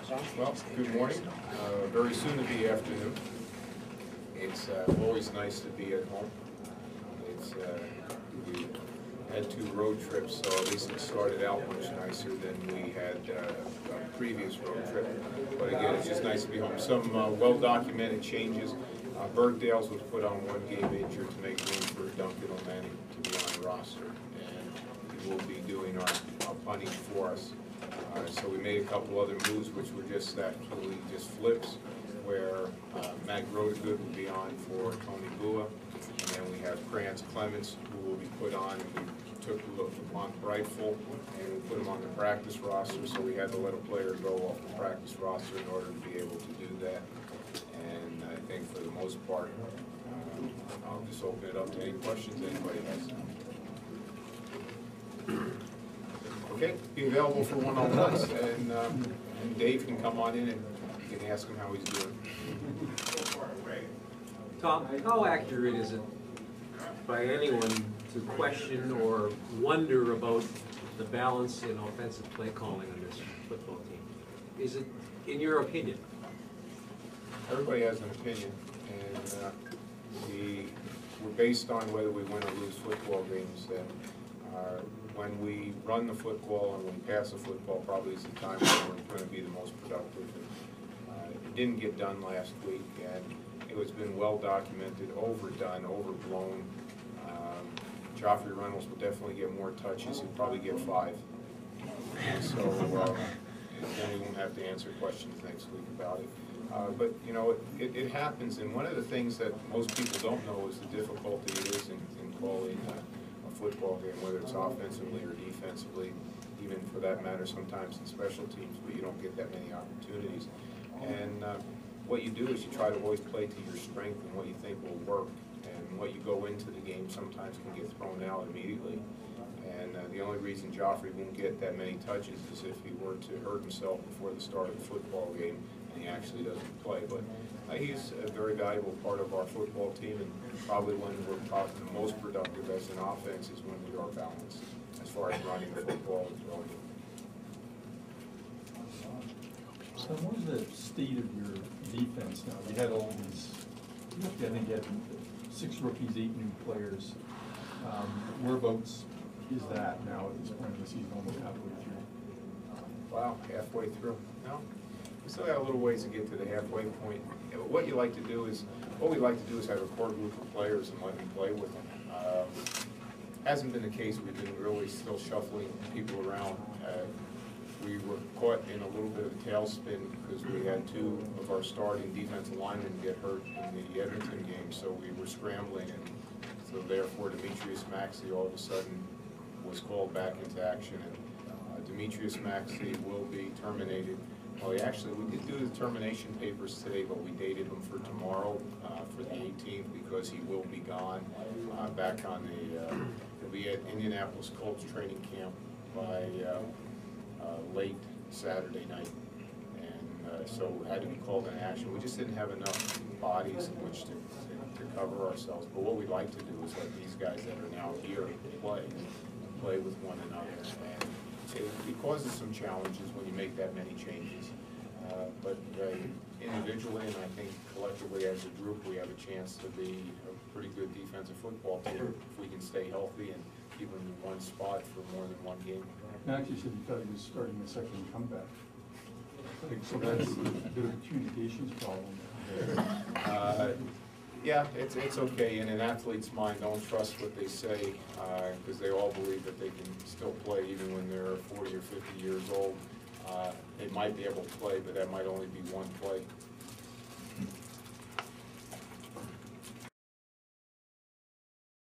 Well, good morning. Very soon to be afternoon. It's always nice to be at home. It's we had 2 road trips, so at least it started out much nicer than we had a previous road trip. But again, it's just nice to be home. Some well-documented changes. Bergdale's was put on 1 game injured to make room for Duncan O'Malley to be on the roster, and he will be doing our punting for us. So we made a couple other moves, which were just actually just flips, where Matt Grodegood will be on for Tony Bua, and then we have Krantz Clements, who will be put on. We took Lamont Brightful, and we put him on the practice roster, so we had to let a player go off the practice roster in order to be able to do that. And I think for the most part, I'll just open it up to any questions anybody has. Okay, be available for one-on-ones, and Dave can come on in and you can ask him how he's doing. Tom, how accurate is it by anyone to question or wonder about the balance in offensive play calling on this football team? Is it, in your opinion? Everybody has an opinion, and we're based on whether we win or lose football games. And when we run the football and we pass the football, probably is the time when we're going to be the most productive. And, it didn't get done last week, and it has been well documented, overdone, overblown. Joffrey Reynolds will definitely get more touches. He'll probably get 5. And so then we won't have to answer questions next week about it. But you know, it happens, and one of the things that most people don't know is the difficulty it is in calling a football game, whether it's offensively or defensively, even for that matter sometimes in special teams, where you don't get that many opportunities. And what you do is you try to always play to your strength and what you think will work, and what you go into the game sometimes can get thrown out immediately. And the only reason Joffrey won't get that many touches is if he were to hurt himself before the start of the football game and he actually doesn't play. But he's a very valuable part of our football team, and probably when we're probably the most productive as an offense is when we are balanced as far as running the football and throwing it. So what is the state of your defense now? You had all these, I think you had 6 rookies, 8 new players. Whereabouts is that now at this point of the season, almost halfway through? Wow, halfway through. No, we still got a little ways to get to the halfway point. What we like to do is have a core group of players and let them play with them. Hasn't been the case. We've been really still shuffling people around. We were caught in a little bit of a tailspin because we had 2 of our starting defensive linemen get hurt in the Edmonton game, so we were scrambling, and so therefore Demetrius Maxey all of a sudden was called back into action, and Demetrius Maxey will be terminated. Well, we did do the termination papers today, but we dated them for tomorrow, for the 18th, because he will be gone back on the, he'll be at Indianapolis Colts training camp by late Saturday night, and so it had to be called in action. We just didn't have enough bodies in which to cover ourselves, but what we'd like to do is let these guys that are now here play with one another, and it causes some challenges when you make that many changes, but individually and I think collectively as a group we have a chance to be a pretty good defensive football team if we can stay healthy and keep them in one spot for more than 1 game. Max, you said you thought he was starting the second comeback. So that's a bit of a communications problem. Yeah, it's okay. In an athlete's mind, don't trust what they say, because they all believe that they can still play even when they're 40 or 50 years old. They might be able to play, but that might only be 1 play.